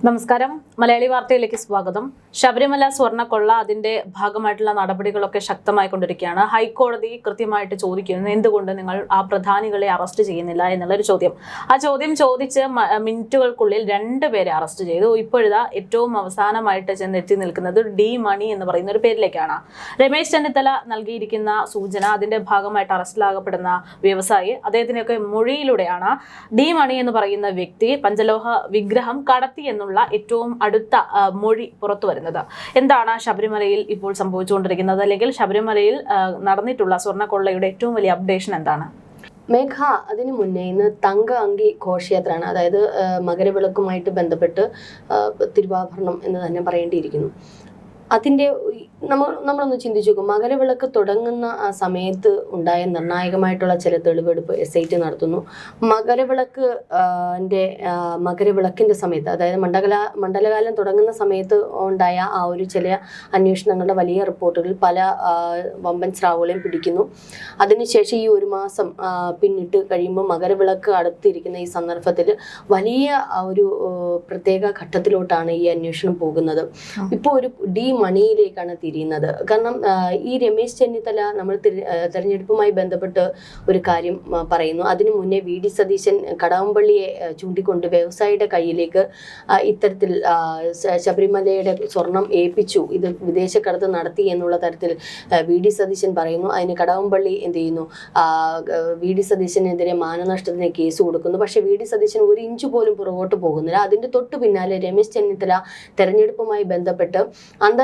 നമസ്കാരം. മലയാളി വാർത്തയിലേക്ക് സ്വാഗതം. ശബരിമല സ്വർണ്ണക്കൊള്ള അതിന്റെ ഭാഗമായിട്ടുള്ള നടപടികളൊക്കെ ശക്തമായി കൊണ്ടിരിക്കുകയാണ്. ഹൈക്കോടതി കൃത്യമായിട്ട് ചോദിക്കുന്നു, എന്തുകൊണ്ട് നിങ്ങൾ ആ പ്രധാനികളെ അറസ്റ്റ് ചെയ്യുന്നില്ല എന്നുള്ളൊരു ചോദ്യം. ആ ചോദ്യം ചോദിച്ച് മിനിറ്റുകൾക്കുള്ളിൽ 2 പേരെ അറസ്റ്റ് ചെയ്തു. ഇപ്പോഴിതാ ഏറ്റവും അവസാനമായിട്ട് ചെന്നെത്തി നിൽക്കുന്നത് ഡി മണി എന്ന് പറയുന്ന ഒരു പേരിലേക്കാണ്. രമേശ് ചെന്നിത്തല നൽകിയിരിക്കുന്ന സൂചന, അതിന്റെ ഭാഗമായിട്ട് അറസ്റ്റിലാകപ്പെടുന്ന വ്യവസായി, അദ്ദേഹത്തിനൊക്കെ മൊഴിയിലൂടെയാണ് ഡി മണി എന്ന് പറയുന്ന വ്യക്തി പഞ്ചലോഹ വിഗ്രഹം കടത്തി എന്നുള്ള ഏറ്റവും അടുത്ത മൊഴി പുറത്തു വരുന്നത്. എന്താണ് ശബരിമലയിൽ ഇപ്പോൾ സംഭവിച്ചുകൊണ്ടിരിക്കുന്നത്, അല്ലെങ്കിൽ ശബരിമലയിൽ നടന്നിട്ടുള്ള സ്വർണ്ണക്കൊള്ളയുടെ ഏറ്റവും വലിയ അപ്ഡേഷൻ എന്താണ്? മേഘ, അതിനു മുന്നേ ഇന്ന് തങ്ക അങ്കി ഘോഷയാത്രയാണ്. അതായത് മകരവിളക്കുമായിട്ട് ബന്ധപ്പെട്ട് തിരുവാഭരണം എന്ന് തന്നെ പറയേണ്ടിയിരിക്കുന്നു. അതിൻ്റെ നമ്മളൊന്ന് ചിന്തിച്ചു നോക്കും. മകരവിളക്ക് തുടങ്ങുന്ന ആ സമയത്ത് ഉണ്ടായ നിർണായകമായിട്ടുള്ള ചില തെളിവെടുപ്പ് SIT നടത്തുന്നു. മകരവിളക്കിൻ്റെ സമയത്ത്, അതായത് മണ്ഡലകാലം തുടങ്ങുന്ന സമയത്ത് ഉണ്ടായ ആ ഒരു ചില അന്വേഷണങ്ങളുടെ വലിയ റിപ്പോർട്ടുകൾ പല വമ്പൻ സ്രാവുകളെയും പിടിക്കുന്നു. അതിനുശേഷം ഈ 1 മാസം പിന്നിട്ട് കഴിയുമ്പോൾ മകരവിളക്ക് അടുത്തിരിക്കുന്ന ഈ സന്ദർഭത്തിൽ വലിയ ഒരു പ്രത്യേക ഘട്ടത്തിലോട്ടാണ് ഈ അന്വേഷണം പോകുന്നത്. ഇപ്പോൾ ഒരു ഡി മണിയിലേക്കാണ് തിരിയുന്നത്. കാരണം ഈ രമേശ് ചെന്നിത്തല നമ്മൾ തെരഞ്ഞെടുപ്പുമായി ബന്ധപ്പെട്ട് ഒരു കാര്യം പറയുന്നു. അതിനു മുന്നേ VD സതീശൻ കടകംപള്ളിയെ ചൂണ്ടിക്കൊണ്ട് വ്യവസായിയുടെ കയ്യിലേക്ക് ഇത്തരത്തിൽ ശബരിമലയുടെ സ്വർണം ഏൽപ്പിച്ചു, ഇത് വിദേശക്കടത്ത് നടത്തി എന്നുള്ള തരത്തിൽ VD സതീശൻ പറയുന്നു. അതിന് കടകംപള്ളി എന്ത് ചെയ്യുന്നു, VD സതീശനെതിരെ മാനനഷ്ടത്തിന് കേസ് കൊടുക്കുന്നു. പക്ഷെ VD സതീശൻ 1 ഇഞ്ച് പോലും പുറകോട്ട് പോകുന്നില്ല. അതിന്റെ തൊട്ടു പിന്നാലെ രമേശ് ചെന്നിത്തല തെരഞ്ഞെടുപ്പുമായി ബന്ധപ്പെട്ട്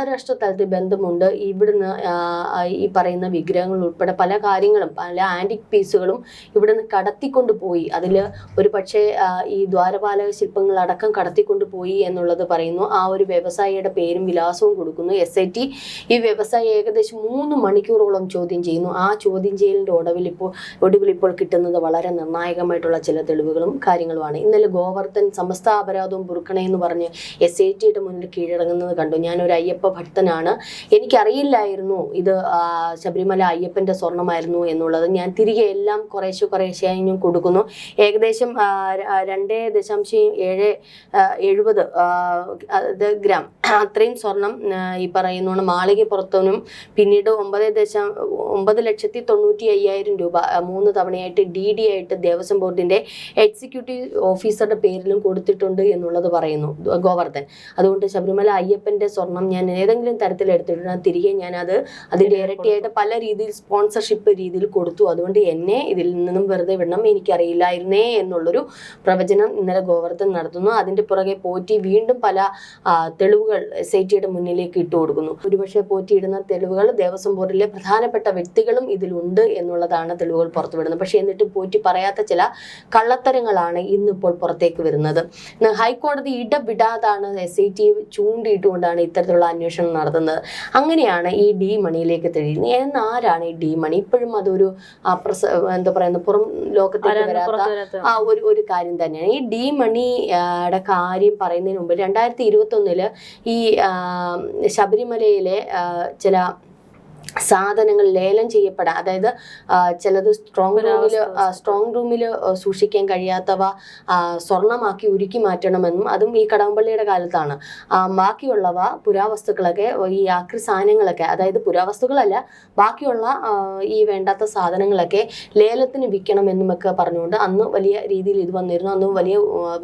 അന്താരാഷ്ട്ര തലത്തിൽ ബന്ധമുണ്ട്, ഇവിടുന്ന് ഈ പറയുന്ന വിഗ്രഹങ്ങൾ ഉൾപ്പെടെ പല കാര്യങ്ങളും, പല ആന്റിക് പീസുകളും ഇവിടുന്ന് കടത്തിക്കൊണ്ട് പോയി, അതിൽ ഒരു പക്ഷേ ഈ ദ്വാരപാലക ശില്പങ്ങളടക്കം കടത്തിക്കൊണ്ട് പോയി എന്നുള്ളത് പറയുന്നു. ആ ഒരു വ്യവസായിയുടെ പേരും വിലാസവും കൊടുക്കുന്നു. SIT ഈ വ്യവസായി ഏകദേശം 3 മണിക്കൂറോളം ചോദ്യം ചെയ്യുന്നു. ആ ചോദ്യം ചെയ്യലിൻ്റെ ഒടുവിൽ ഇപ്പോൾ കിട്ടുന്നത് വളരെ നിർണായകമായിട്ടുള്ള ചില തെളിവുകളും കാര്യങ്ങളുമാണ്. ഇന്നലെ ഗോവർദ്ധൻ സമസ്ത അപരാധവും പൊറുക്കണേ എന്ന് പറഞ്ഞ് SITയുടെ മുന്നിൽ കീഴടങ്ങുന്നത് കണ്ടു. ഞാനൊരു അയ്യപ്പ ഭക്തനാണ്, എനിക്കറിയില്ലായിരുന്നു ഇത് ശബരിമല അയ്യപ്പൻ്റെ സ്വർണമായിരുന്നു എന്നുള്ളത്. ഞാൻ തിരികെ എല്ലാം കുറേശ്ശെയായി ഞാൻ കൊടുക്കുന്നു. ഏകദേശം 2.70 ഗ്രാം അത്രയും സ്വർണം ഈ പറയുന്ന മാളികപ്പുറത്തനും പിന്നീട് 9,95,000 രൂപ 3 തവണയായിട്ട് DD ആയിട്ട് ദേവസ്വം ബോർഡിന്റെ എക്സിക്യൂട്ടീവ് ഓഫീസറുടെ പേരിലും കൊടുത്തിട്ടുണ്ട് എന്നുള്ളത് പറയുന്നു ഗോവർദ്ധൻ. അതുകൊണ്ട് ശബരിമല അയ്യപ്പന്റെ സ്വർണം ഞാൻ ഏതെങ്കിലും തരത്തിൽ എടുത്തിട്ടുണ്ട്, തിരികെ ഞാൻ അതിൻ്റെ ഇരട്ടിയായിട്ട് പല രീതിയിൽ സ്പോൺസർഷിപ്പ് രീതിയിൽ കൊടുത്തു. അതുകൊണ്ട് എന്നെ ഇതിൽ നിന്നും വെറുതെ വിടണം, എനിക്കറിയില്ലായിരുന്നേ എന്നുള്ളൊരു പ്രവചനം ഇന്നലെ ഗോവർദ്ധൻ നടത്തുന്നു. അതിൻ്റെ പുറകെ പോറ്റി വീണ്ടും പല തെളിവുകൾ SITയുടെ മുന്നിലേക്ക് ഇട്ടു കൊടുക്കുന്നു. ഒരുപക്ഷെ പോറ്റിയിടുന്ന തെളിവുകൾ ദേവസ്വം ബോർഡിലെ പ്രധാനപ്പെട്ട വ്യക്തികളും ഇതിലുണ്ട് എന്നുള്ളതാണ് തെളിവുകൾ പുറത്തുവിടുന്നത്. പക്ഷേ എന്നിട്ടും പോറ്റി പറയാത്ത ചില കള്ളത്തരങ്ങളാണ് ഇന്നിപ്പോൾ പുറത്തേക്ക് വരുന്നത്. ഹൈക്കോടതി ഇടപെടാതാണ് SIT ചൂണ്ടിയിട്ടുകൊണ്ടാണ് ഇത്തരത്തിലുള്ള അന്വേഷണം നടത്തുന്നത്. അങ്ങനെയാണ് ഈ ഡി മണിയിലേക്ക് തെളിയുന്നത്. എന്നാരാണ് ഈ ഡി മണി? ഇപ്പോഴും അതൊരു എന്താ പറയുന്നത്, പുറം ലോകത്തേക്ക് വരാത്ത ഒരു കാര്യം തന്നെയാണ്. ഈ ഡി മണിയുടെ കാര്യം പറയുന്നതിന് മുമ്പ് 2021 ഈ ശബരിമലയിലെ ചില സാധനങ്ങൾ ലേലം ചെയ്യപ്പെടാൻ, അതായത് ചിലത് സ്ട്രോങ് റൂമിൽ സൂക്ഷിക്കാൻ കഴിയാത്തവ സ്വർണമാക്കി ഉരുക്കി മാറ്റണമെന്നും, അതും ഈ കടകംപള്ളിയുടെ കാലത്താണ്. ബാക്കിയുള്ളവ പുരാവസ്തുക്കളൊക്കെ, ഈ ആക്രി സാധനങ്ങളൊക്കെ, അതായത് പുരാവസ്തുക്കളല്ല, ബാക്കിയുള്ള ഈ വേണ്ടാത്ത സാധനങ്ങളൊക്കെ ലേലത്തിന് വിൽക്കണമെന്നുമൊക്കെ പറഞ്ഞുകൊണ്ട് അന്ന് വലിയ രീതിയിൽ ഇത് വന്നിരുന്നു. അന്ന് വലിയ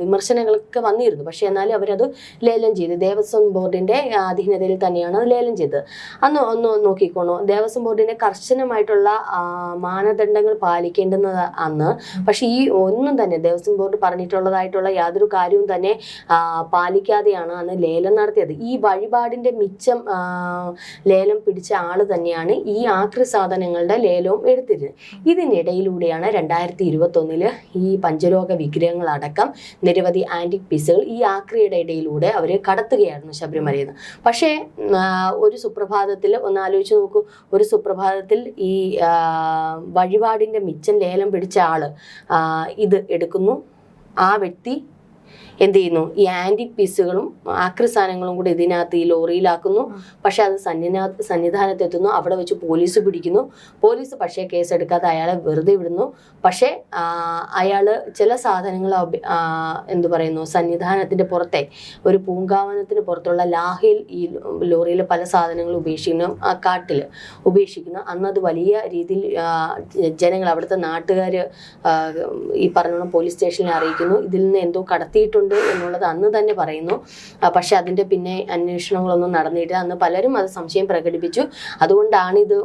വിമർശനങ്ങളൊക്കെ വന്നിരുന്നു. പക്ഷേ എന്നാലും അവരത് ലേലം ചെയ്തു. ദേവസ്വം ബോർഡിന്റെ അധീനതയിൽ തന്നെയാണ് അത് ലേലം ചെയ്തത്. അന്ന് ഒന്ന് നോക്കിക്കോണോ, ദേവസ്വം ബോർഡിന്റെ കർശനമായിട്ടുള്ള മാനദണ്ഡങ്ങൾ പാലിക്കേണ്ടുന്നത് അന്ന്. പക്ഷെ ഈ ഒന്നും തന്നെ ദേവസ്വം ബോർഡ് പറഞ്ഞിട്ടുള്ളതായിട്ടുള്ള യാതൊരു കാര്യവും തന്നെ പാലിക്കാതെയാണ് അന്ന് ലേലം നടത്തിയത്. ഈ വഴിപാടിന്റെ മിച്ചം ലേലം പിടിച്ച ആള് തന്നെയാണ് ഈ ആക്രി സാധനങ്ങളുടെ ലേലവും എടുത്തിരുന്നത്. ഇതിനിടയിലൂടെയാണ് 2021 ഈ പഞ്ചലോക വിഗ്രഹങ്ങളടക്കം നിരവധി ആന്റിക് പീസുകൾ ഈ ആക്രിയുടെ ഇടയിലൂടെ അവർ കടത്തുകയായിരുന്നു ശബരിമലയിൽ നിന്ന്. പക്ഷേ ഒരു സുപ്രഭാതത്തിൽ ഒന്ന് ആലോചിച്ച് നോക്കൂ, ഒരു സുപ്രഭാതത്തിൽ ഈ വഴിപാടിൻ്റെ മിച്ചം ലേലം പിടിച്ച ആള് ഇത് എടുക്കുന്നു. ആ വ്യക്തി എന്ത് ചെയ്യുന്നു, ഈ ആന്റിക് പീസുകളും ആക്രി സാധനങ്ങളും കൂടി ഇതിനകത്ത് ഈ ലോറിയിലാക്കുന്നു. പക്ഷെ അത് സന്നിധാനത്തെത്തുന്നു. അവിടെ വെച്ച് പോലീസ് പിടിക്കുന്നു. പോലീസ് പക്ഷേ കേസെടുക്കാതെ അയാളെ വെറുതെ വിടുന്നു. പക്ഷേ അയാള് ചില സാധനങ്ങൾ എന്തു പറയുന്നു, സന്നിധാനത്തിന്റെ പുറത്തെ ഒരു പൂങ്കാവനത്തിന് പുറത്തുള്ള ലാഹയിൽ ഈ ലോറിയിൽ പല സാധനങ്ങളും ഉപേക്ഷിക്കുന്നു, കാട്ടിൽ ഉപേക്ഷിക്കുന്നു. അന്നത് വലിയ രീതിയിൽ ജനങ്ങൾ, അവിടുത്തെ നാട്ടുകാർ ഈ പറഞ്ഞോണം പോലീസ് സ്റ്റേഷനിൽ അറിയിക്കുന്നു. ഇതിൽ നിന്ന് എന്തോ കടത്തിയിട്ടുണ്ട് എന്നുള്ളത് അന്ന് തന്നെ പറയുന്നു. പക്ഷെ അതിൻ്റെ പിന്നെ അന്വേഷണങ്ങളൊന്നും നടന്നിട്ടില്ല. അന്ന് പലരും അത് സംശയം പ്രകടിപ്പിച്ചു. അതുകൊണ്ടാണ് ഇത്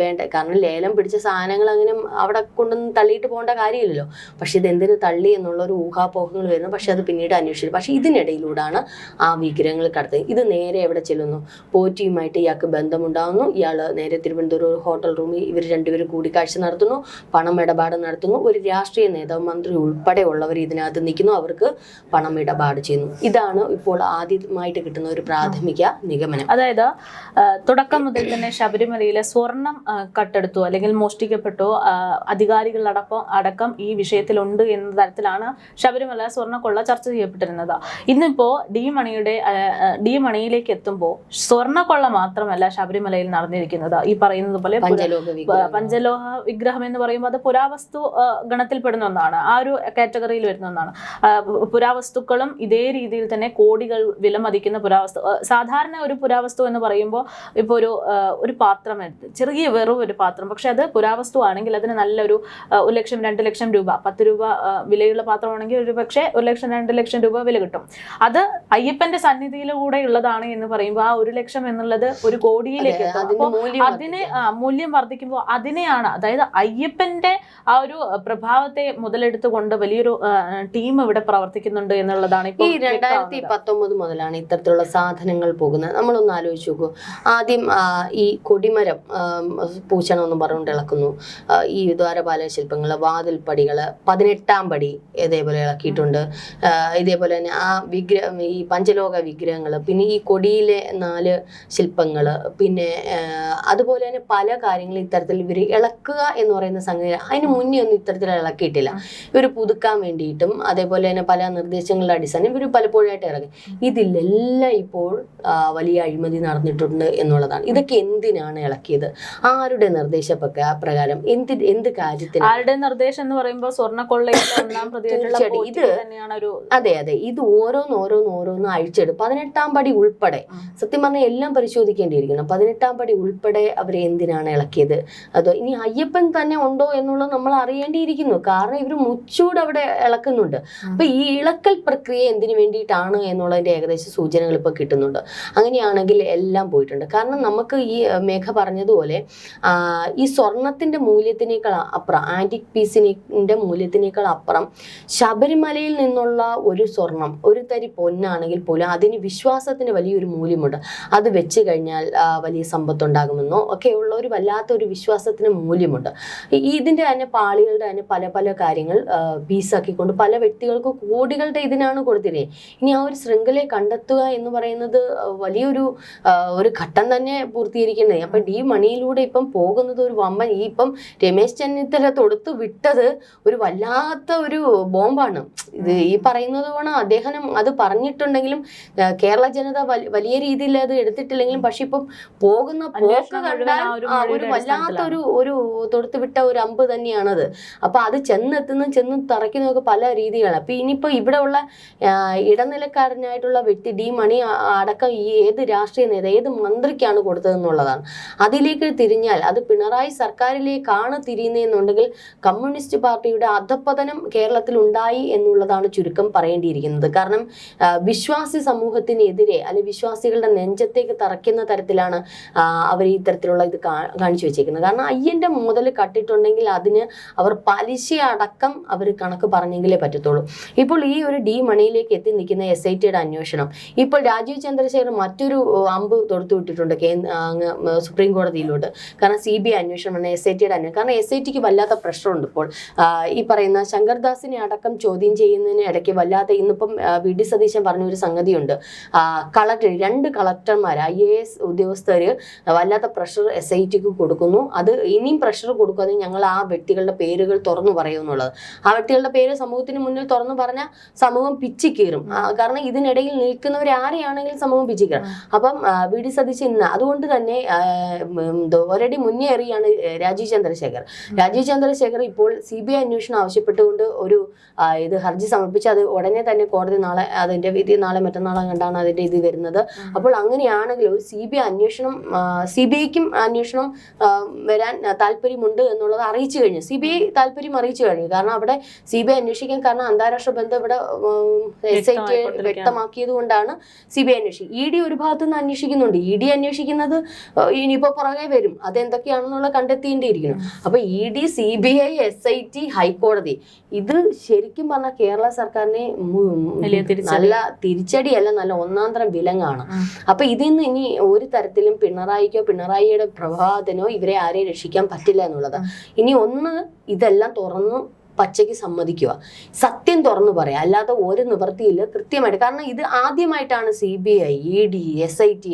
വേണ്ട, കാരണം ലേലം പിടിച്ച സാധനങ്ങൾ അങ്ങനെ അവിടെ കൊണ്ടൊന്നും തള്ളിയിട്ട് പോകേണ്ട കാര്യമില്ലല്ലോ. പക്ഷെ ഇതെന്തിനു തള്ളി എന്നുള്ളൊരു ഊഹാപോഹങ്ങൾ വരുന്നു. പക്ഷെ അത് പിന്നീട് അന്വേഷിച്ചു. പക്ഷെ ഇതിനിടയിലൂടെയാണ് ആ വിഗ്രഹങ്ങൾ കടത്തുന്നത്. ഇത് നേരെ എവിടെ ചെല്ലുന്നു, പോറ്റിയുമായിട്ട് ഇയാൾക്ക് ബന്ധമുണ്ടാകുന്നു. ഇയാൾ നേരെ തിരുവനന്തപുരം ഒരു ഹോട്ടൽ റൂമിൽ ഇവർ രണ്ടുപേരും കൂടിക്കാഴ്ച നടത്തുന്നു, പണം ഇടപാട് നടത്തുന്നു. ഒരു രാഷ്ട്രീയ നേതാവ്, മന്ത്രി ഉൾപ്പെടെ ഉള്ളവർ ഇതിനകത്ത് നിൽക്കുന്നു, അവർക്ക് പണം ഇടപാട് ചെയ്യുന്നു. ഇതാണ് ഇപ്പോൾ ആദ്യമായിട്ട് കിട്ടുന്ന ഒരു പ്രാഥമിക നിഗമനം. അതായത് തുടക്കം മുതൽ തന്നെ ശബരിമലയിലെ സ്വർണം കട്ടെടുത്തു അല്ലെങ്കിൽ മോഷ്ടിക്കപ്പെട്ടു, അധികാരികളടക്കം ഈ വിഷയത്തിലുണ്ട് എന്ന തരത്തിലാണ് ശബരിമല സ്വർണ്ണക്കൊള്ള ചർച്ച ചെയ്യപ്പെട്ടിരുന്നത്. ഇന്നിപ്പോ ഡി മണിയിലേക്ക് എത്തുമ്പോൾ സ്വർണ്ണക്കൊള്ള മാത്രമല്ല ശബരിമലയിൽ നടന്നിരിക്കുന്നത്. ഈ പറയുന്നത് പോലെ പഞ്ചലോഹ വിഗ്രഹം എന്ന് പറയുമ്പോൾ അത് പുരാവസ്തു ഗണത്തിൽപ്പെടുന്ന ഒന്നാണ്, ആ ഒരു കാറ്റഗറിയിൽ വരുന്ന ഒന്നാണ്. പുരാവസ്തുക്കളും ഇതേ രീതിയിൽ തന്നെ കോടികൾ വിലമതിക്കുന്ന പുരാവസ്തു. സാധാരണ ഒരു പുരാവസ്തു എന്ന് പറയുമ്പോൾ ഇപ്പോൾ ഒരു പാത്രം, ചെറിയ വെറും ഒരു പാത്രം, പക്ഷെ അത് പുരാവസ്തു ആണെങ്കിൽ അതിന് നല്ലൊരു 1 ലക്ഷം 2 ലക്ഷം രൂപ, 10 രൂപ വിലയുള്ള പാത്രമാണെങ്കിൽ ഒരു പക്ഷേ 1 ലക്ഷം 2 ലക്ഷം രൂപ വില കിട്ടും. അത് അയ്യപ്പന്റെ സന്നിധിയിലൂടെ ഉള്ളതാണ് എന്ന് പറയുമ്പോൾ ആ 1 ലക്ഷം എന്നുള്ളത് ഒരു കോടിയിലേക്ക് എത്തും. അതിന് മൂല്യം വർദ്ധിക്കുമ്പോൾ അതിനെയാണ്, അതായത് അയ്യപ്പന്റെ ആ ഒരു പ്രഭാവത്തെ മുതലെടുത്തുകൊണ്ട് വലിയൊരു ടീം ഇവിടെ പ്രവർത്തിക്കുന്നുണ്ട് എന്നുള്ളതാണ്. ഈ 2019 മുതലാണ് ഇത്തരത്തിലുള്ള സാധനങ്ങൾ പോകുന്നത്. നമ്മളൊന്ന് ആലോചിച്ച് നോക്കൂ. ആദ്യം ഈ കൊടിമരം പൂച്ചണം എന്ന് പറഞ്ഞുകൊണ്ട് ഇളക്കുന്നു. ഈ ദ്വാരപാല ശില്പങ്ങൾ, വാതിൽപ്പടികൾ, 18ാം പടി ഇതേപോലെ ഇളക്കിയിട്ടുണ്ട്. ഇതേപോലെ തന്നെ ആ വിഗ്രഹം, ഈ പഞ്ചലോക വിഗ്രഹങ്ങൾ, പിന്നെ ഈ കൊടിയിലെ 4 ശില്പങ്ങൾ, പിന്നെ അതുപോലെ തന്നെ പല കാര്യങ്ങളും ഇത്തരത്തിൽ ഇവർ ഇളക്കുക എന്ന് പറയുന്ന സംഗതി അതിന് മുന്നേ ഒന്നും ഇത്തരത്തിൽ ഇളക്കിയിട്ടില്ല. ഇവർ പുതുക്കാൻ വേണ്ടിയിട്ടും അതേപോലെ തന്നെ പല നിർദ്ദേശങ്ങളുടെ അടിസ്ഥാനം ഇവർ പലപ്പോഴായിട്ട് ഇറങ്ങി. ഇതിലെല്ലാം ഇപ്പോൾ വലിയ അഴിമതി നടന്നിട്ടുണ്ട് എന്നുള്ളതാണ്. ഇതൊക്കെ എന്തിനാണ് ഇളക്കിയത്, ആരുടെ നിർദ്ദേശപ്രകാരം, എന്ത് കാര്യത്തിന്, ആരുടെ നിർദ്ദേശം എന്ന് പറയുമ്പോൾ സ്വർണ്ണക്കൊള്ളയിൽ ഒന്നാം തീർച്ചയായിട്ടും ഇത് അതെ ഇത് ഓരോന്ന് അഴിച്ചെടുക്കും. 18ാം പടി ഉൾപ്പെടെ സത്യം പറഞ്ഞാൽ എല്ലാം പരിശോധിക്കേണ്ടിയിരിക്കണം. 18ാം പടി ഉൾപ്പെടെ അവർ എന്തിനാണ് ഇളക്കിയത്, അതോ ഇനി അയ്യപ്പൻ തന്നെ ഉണ്ടോ എന്നുള്ളത് നമ്മൾ അറിയേണ്ടിയിരിക്കുന്നു. കാരണം ഇവർ മുച്ചൂട് അവിടെ ഇളക്കുന്നുണ്ട്. അപ്പൊ ഈ ഇളക്കൽ പ്രക്രിയ എന്തിനു വേണ്ടിയിട്ടാണ് എന്നുള്ളതിന്റെ ഏകദേശ സൂചനകൾ ഇപ്പൊ കിട്ടുന്നുണ്ട്. അങ്ങനെയാണെങ്കിൽ എല്ലാം പോയിട്ടുണ്ട്. കാരണം നമുക്ക് ഈ മേഘ പറഞ്ഞതുപോലെ ഈ സ്വർണത്തിന്റെ മൂല്യത്തിനേക്കാൾ അപ്പുറം, ആന്റിക് പീസിന്റെ മൂല്യത്തിനേക്കാൾ അപ്പുറം ശബരിമലയിൽ നിന്നുള്ള ഒരു സ്വർണം, ഒരു തരി പൊന്നാണെങ്കിൽ പോലും അതിന് വിശ്വാസത്തിന് വലിയൊരു മൂല്യമുണ്ട്. അത് വെച്ച് കഴിഞ്ഞാൽ വലിയ സമ്പത്തുണ്ടാകുമെന്നോ ഒക്കെ ഉള്ള ഒരു വല്ലാത്തൊരു വിശ്വാസത്തിന് മൂല്യമുണ്ട്. ഇതിന്റെ തന്നെ പാളികളുടെ തന്നെ പല പല കാര്യങ്ങൾ പീസാക്കിക്കൊണ്ട് പല വ്യക്തികൾക്ക് കോടികളുടെ ഇതിനാണ് കൊടുത്തിരുന്നത്. ഇനി ആ ഒരു ശൃംഖലയെ കണ്ടെത്തുക എന്ന് പറയുന്നത് വലിയൊരു ഘട്ടം തന്നെ പൂർത്തീകരിക്കുന്നത്. അപ്പൊ ഡി മണിയിലൂടെ ഇപ്പം പോകുന്നത് ഒരു വമ്പൻ, ഈ ഇപ്പം രമേശ് ചെന്നിത്തല തൊടുത്തു വിട്ടത് ഒരു വല്ലാത്ത ഒരു ബോംബാണ്. ഇത് ഈ പറയുന്നത് കൊണ്ട് അദ്ദേഹം അത് പറഞ്ഞിട്ടുണ്ടെങ്കിലും കേരള ജനത വലിയ രീതിയിൽ അത് എടുത്തിട്ടില്ലെങ്കിലും, പക്ഷെ ഇപ്പം പോകുന്ന പോക്ക് കണ്ടാൽ ഒരു വല്ലാത്തൊരു തൊടുത്തുവിട്ട ഒരു അമ്പ് തന്നെയാണത്. അപ്പൊ അത് ചെന്ന് തറയ്ക്കുന്നതൊക്കെ പല രീതികളാണ്. അപ്പൊ ഇനിയിപ്പോ ഇവിടെ ഉള്ള ഇടനിലക്കാരനായിട്ടുള്ള വ്യക്തി ഡി മണി അടക്കം ഈ ഏത് രാഷ്ട്രീയ നേതാവ്, ഏത് മന്ത്രിക്കാണ് കൊടുത്തതെന്നുള്ളതാണ്. അതിലേക്ക് തിരിഞ്ഞാൽ അത് പിണറായി സർക്കാരിലേക്കാണ് തിരിയുന്നതെന്നുണ്ടെങ്കിൽ കമ്മ്യൂണിസ്റ്റ് പാർട്ടിയുടെ അധപ്പതനം കേരളത്തിൽ ഉണ്ടായി എന്നുള്ളതാണ് ചുരുക്കം പറയേണ്ടിയിരിക്കുന്നത്. കാരണം വിശ്വാസി സമൂഹത്തിനെതിരെ അല്ലെങ്കിൽ വിശ്വാസികളുടെ നെഞ്ചത്തേക്ക് തറയ്ക്കുന്ന തരത്തിലാണ് അവർ ഈ തരത്തിലുള്ള ഇത് കാണിച്ചു വെച്ചേക്കുന്നത്. കാരണം അയ്യന്റെ മുതൽ കട്ടിട്ടുണ്ടെങ്കിൽ അതിന് അവർ പലിശ അടക്കം അവർ കണക്ക് പറഞ്ഞെങ്കിലേ പറ്റത്തുള്ളൂ. ഇപ്പോൾ ഈ ഒരു ഡി മണിയിലേക്ക് എത്തി നിൽക്കുന്ന SITയുടെ അന്വേഷണം, ഇപ്പോൾ രാജീവ് ചന്ദ്രശേഖർ മറ്റൊരു അമ്പ് തൊടുത്തു വിട്ടിട്ടുണ്ട് സുപ്രീം കോടതിയിലോട്ട്. കാരണം CBI അന്വേഷണമാണ് SITയുടെ അന്വേഷണം. കാരണം SITക്ക് വല്ലാത്ത പ്രഷറുണ്ട് ഇപ്പോൾ. ഈ പറയുന്ന ശങ്കർദാസിനെ അടക്കം ചോദ്യം ചെയ്യുന്നതിന് ഇടയ്ക്ക് വല്ലാത്ത, ഇന്നിപ്പം VD സതീശൻ പറഞ്ഞൊരു സംഗതിയുണ്ട്, 2 കളക്ടർമാർ IAS ഉദ്യോഗസ്ഥര് വല്ലാത്ത പ്രഷർ SITക്ക് കൊടുക്കുന്നു. അത് ഇനിയും പ്രഷർ കൊടുക്കാതെ ഞങ്ങൾ ആ വ്യക്തികളുടെ പേരുകൾ തുറന്നു പറയുമെന്നുള്ളത്. ആ വ്യക്തികളുടെ പേര് സമൂഹത്തിന് മുന്നിൽ തുറന്നു പറഞ്ഞാൽ സമൂഹം പിച്ചിക്കീറും. കാരണം ഇതിനിടയിൽ നിൽക്കുന്നവർ ആരെയാണെങ്കിലും സമൂഹം പിച്ചിക്കീറും. അപ്പം വി.ഡി. സതീശൻ ഇന്ന് അതുകൊണ്ട് തന്നെ ഒരടി മുന്നേറിയാണ് രാജീവ് ചന്ദ്രശേഖർ. രാജീവ് ചന്ദ്രശേഖർ ഇപ്പോൾ CBI അന്വേഷണം ആവശ്യപ്പെട്ടുകൊണ്ട് ഒരു ഇത് ഹർജി സമർപ്പിച്ച് അത് ഉടനെ തന്നെ കോടതി നാളെ അതിന്റെ വിധി നാളെ മറ്റന്നാളെ കണ്ടാണ് അതിന്റെ ഇത് വരുന്നത്. അപ്പോൾ അങ്ങനെയാണെങ്കിൽ ഒരു CBI അന്വേഷണം CBIക്കും അന്വേഷണം വരാൻ താല്പര്യമുണ്ട് എന്നുള്ളത് അറിയിച്ചു കഴിഞ്ഞു. CBI താല്പര്യം അറിയിച്ചു കഴിഞ്ഞു. കാരണം അവിടെ CBI അന്വേഷിക്കാൻ കാരണം അന്താരാഷ്ട്ര ബന്ധം ഇവിടെ SIT വ്യക്തമാക്കിയത് കൊണ്ടാണ് CBI അന്വേഷിക്കും. ED ഒരു ഭാഗത്തു നിന്ന് അന്വേഷിക്കുന്നുണ്ട്. ED അന്വേഷിക്കുന്നത് ഇനിയിപ്പോ പുറകെ വരും, അതെന്തൊക്കെയാണെന്നുള്ള കണ്ടെത്തേണ്ടിയിരിക്കുന്നു. അപ്പൊ ED, CBI, SIT, ഹൈക്കോടതി ഇത് ശരിക്കും പറഞ്ഞാൽ കേരള സർക്കാരിനെ നല്ല തിരിച്ചടിയല്ല, നല്ല ഒന്നാന്തരം വിലങ്ങാണ്. അപ്പൊ ഇതിന്ന് ഇനി ഒരു തരത്തിലും പിണറായിക്കോ പിണറായിയുടെ പ്രഭാതനോ ഇവരെ ആരെയും രക്ഷിക്കാൻ പറ്റില്ല എന്നുള്ളത്. ഇനി ഒന്ന് ഇതെല്ലാം തുറന്നു പച്ചയ്ക്ക് സമ്മതിക്കുക, സത്യം തുറന്നു പറയാം. അല്ലാതെ ഒരു നിവൃത്തിയില്ല കൃത്യമായിട്ട്. കാരണം ഇത് ആദ്യമായിട്ടാണ് CBI, ED, SIT,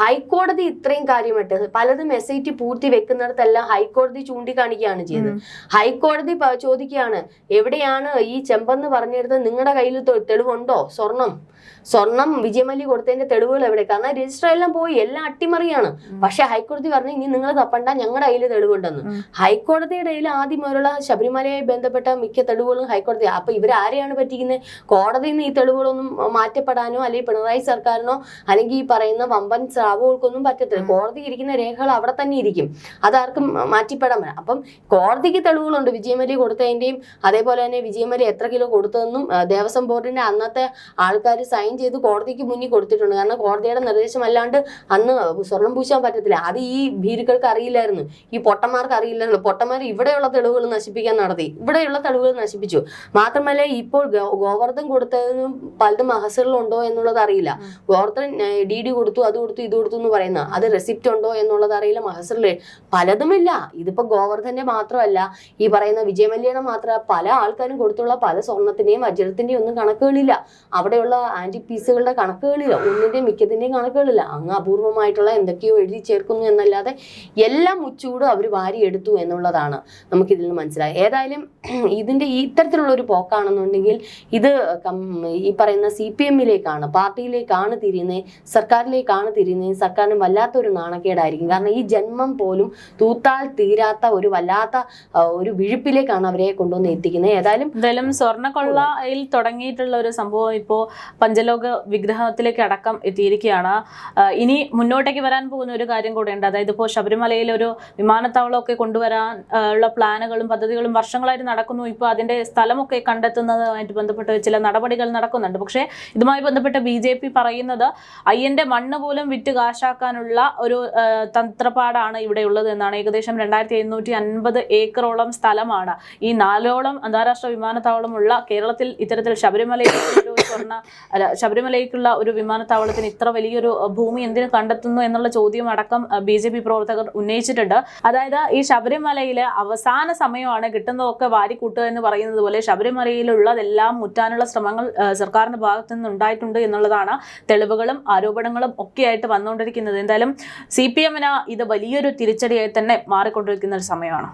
ഹൈക്കോടതി ഇത്രയും കാര്യമായിട്ട് പലതും SIT പൂർത്തി വെക്കുന്നിടത്തെല്ലാം ഹൈക്കോടതി ചൂണ്ടിക്കാണിക്കുകയാണ് ചെയ്തത്. ഹൈക്കോടതി ചോദിക്കുകയാണ്, എവിടെയാണ് ഈ ചെമ്പെന്ന് പറഞ്ഞെടുത്ത് നിങ്ങളുടെ കയ്യിൽ തെളിവുണ്ടോ? സ്വർണം വിജയമല്യ കൊടുത്തതിന്റെ തെളിവുകൾ എവിടെ? കാരണം രജിസ്റ്റർ എല്ലാം പോയി, എല്ലാം അട്ടിമറിയാണ്. പക്ഷെ ഹൈക്കോടതി പറഞ്ഞു ഇനി നിങ്ങൾ തപ്പണ്ട, ഞങ്ങളുടെ കയ്യിൽ തെളിവുണ്ടെന്ന്. ഹൈക്കോടതിയുടെ കയ്യിൽ ആദ്യം മുതലുള്ള ശബരിമലയുമായി ബന്ധപ്പെട്ട മിക്ക തെളിവുകളും ഹൈക്കോടതി. അപ്പൊ ഇവരാരെയാണ് പറ്റിക്കുന്നത്? കോടതിയിൽ നിന്ന് ഈ തെളിവുകളൊന്നും മാറ്റപ്പെടാനോ അല്ലെങ്കിൽ പിണറായി സർക്കാരിനോ അല്ലെങ്കിൽ ഈ പറയുന്ന വമ്പൻ സ്രാവുകൾക്കൊന്നും പറ്റത്തില്ല. കോടതി ഇരിക്കുന്ന രേഖകൾ അവിടെ തന്നെ ഇരിക്കും, അതാർക്കും മാറ്റിപ്പെടാൻ പറ്റില്ല. അപ്പം കോടതിക്ക് തെളിവുകളുണ്ട് വിജയമല്യ കൊടുത്തതിന്റെയും അതേപോലെ തന്നെ വിജയമല്യ എത്ര കിലോ കൊടുത്തതെന്നും ദേവസ്വം ബോർഡിന്റെ അന്നത്തെ ആൾക്കാർ സൈൻ ചെയ്ത് കോടതിക്ക് മുന്നിൽ കൊടുത്തിട്ടുണ്ട്. കാരണം കോടതിയുടെ നിർദ്ദേശം അല്ലാണ്ട് അന്ന് സ്വർണം പൂശാൻ പറ്റത്തില്ല. അത് ഈ ഭീരുക്കൾക്ക് അറിയില്ലായിരുന്നു, ഈ പൊട്ടന്മാർക്ക് അറിയില്ലായിരുന്നു. പൊട്ടന്മാർ ഇവിടെയുള്ള തെളിവുകൾ നശിപ്പിക്കാൻ നടത്തി, ഇവിടെയുള്ള തെളിവുകൾ നശിപ്പിച്ചു. മാത്രമല്ല ഇപ്പോൾ ഗോവർദ്ധൻ കൊടുത്തതിനും പലതും മഹസറിലുണ്ടോ എന്നുള്ളത് അറിയില്ല. ഗോവർദ്ധൻ DD കൊടുത്തു, അത് കൊടുത്തു, ഇത് കൊടുത്തു എന്ന് പറയുന്ന അത് റെസിപ്റ്റ് ഉണ്ടോ എന്നുള്ളത് അറിയില്ല. മഹസറിൽ പലതുമില്ല. ഇതിപ്പോ ഗോവർദ്ധന്റെ മാത്രമല്ല, ഈ പറയുന്ന വിജയമല്യയുടെ മാത്രമല്ല, പല ആൾക്കാരും കൊടുത്തുള്ള പല സ്വർണത്തിന്റെയും വജ്രത്തിന്റെയും ഒന്നും കണക്കുകളില്ല. അവിടെയുള്ള ആന്റി പീസുകളുടെ കണക്കുകളില്ല, ഒന്നിന്റെയും മിക്കതിന്റെയും കണക്കുകളില്ല. അങ്ങ് അപൂർവമായിട്ടുള്ള എന്തൊക്കെയോ എഴുതി ചേർക്കുന്നു എന്നല്ലാതെ എല്ലാം മുച്ചൂട് അവർ വാരിയെടുത്തു എന്നുള്ളതാണ് നമുക്കിതിൽ നിന്ന് മനസ്സിലായത്. ഏതായാലും ഇതിന്റെ ഇത്തരത്തിലുള്ള ഒരു പോക്കാണെന്നുണ്ടെങ്കിൽ ഇത് ഈ പറയുന്ന CPM-ലേക്കാണ്, പാർട്ടിയിലേക്കാണ് തിരിയുന്നത്, സർക്കാരിലേക്കാണ് തിരിയുന്നത്. സർക്കാരിന് വല്ലാത്തൊരു നാണക്കേടായിരിക്കും. കാരണം ഈ ജന്മം പോലും തൂത്താൽ തീരാത്ത ഒരു വല്ലാത്ത ഒരു വിഴുപ്പിലേക്കാണ് അവരെ കൊണ്ടുവന്ന് എത്തിക്കുന്നത്. ഏതായാലും സ്വർണ്ണക്കൊള്ളയിൽ തുടങ്ങിയിട്ടുള്ള ഒരു സംഭവം ഇപ്പോ പഞ്ചലോക വിഗ്രഹത്തിലേക്ക് അടക്കം എത്തിയിരിക്കുകയാണ്. ഇനി മുന്നോട്ടേക്ക് വരാൻ പോകുന്ന ഒരു കാര്യം കൂടെയുണ്ട്. അതായത് ഇപ്പോൾ ശബരിമലയിൽ ഒരു വിമാനത്താവളമൊക്കെ കൊണ്ടുവരാൻ ഉള്ള പ്ലാനുകളും പദ്ധതികളും വർഷങ്ങളായിട്ട് നടക്കുന്നു. ഇപ്പോൾ അതിന്റെ സ്ഥലമൊക്കെ കണ്ടെത്തുന്നതുമായിട്ട് ബന്ധപ്പെട്ട് ചില നടപടികൾ നടക്കുന്നുണ്ട്. പക്ഷേ ഇതുമായി ബന്ധപ്പെട്ട് BJP പറയുന്നത് അയ്യന്റെ മണ്ണ് പോലും വിറ്റ് കാശാക്കാനുള്ള ഒരു തന്ത്രപ്പാടാണ് ഇവിടെ ഉള്ളത് എന്നാണ്. ഏകദേശം 2750 ഏക്കറോളം സ്ഥലമാണ് ഈ 4ഓളം അന്താരാഷ്ട്ര വിമാനത്താവളമുള്ള കേരളത്തിൽ ഇത്തരത്തിൽ ശബരിമലയ്ക്കുള്ള ഒരു വിമാനത്താവളത്തിന് ഇത്ര വലിയൊരു ഭൂമി എന്തിനു കണ്ടെത്തുന്നു എന്നുള്ള ചോദ്യം അടക്കം BJP പ്രവർത്തകർ ഉന്നയിച്ചിട്ടുണ്ട്. അതായത് ഈ ശബരിമലയിലെ അവസാന സമയമാണ്, കിട്ടുന്നതൊക്കെ വാരിക്കൂട്ടുക എന്ന് പറയുന്നത് പോലെ ശബരിമലയിലുള്ളതെല്ലാം മുറ്റാനുള്ള ശ്രമങ്ങൾ സർക്കാരിന്റെ ഭാഗത്തു നിന്ന് ഉണ്ടായിട്ടുണ്ട് എന്നുള്ളതാണ് തെളിവുകളും ആരോപണങ്ങളും ഒക്കെയായിട്ട് വന്നുകൊണ്ടിരിക്കുന്നത്. എന്തായാലും CPM-ന് ഇത് വലിയൊരു തിരിച്ചടിയായി തന്നെ മാറിക്കൊണ്ടിരിക്കുന്ന ഒരു സമയമാണ്.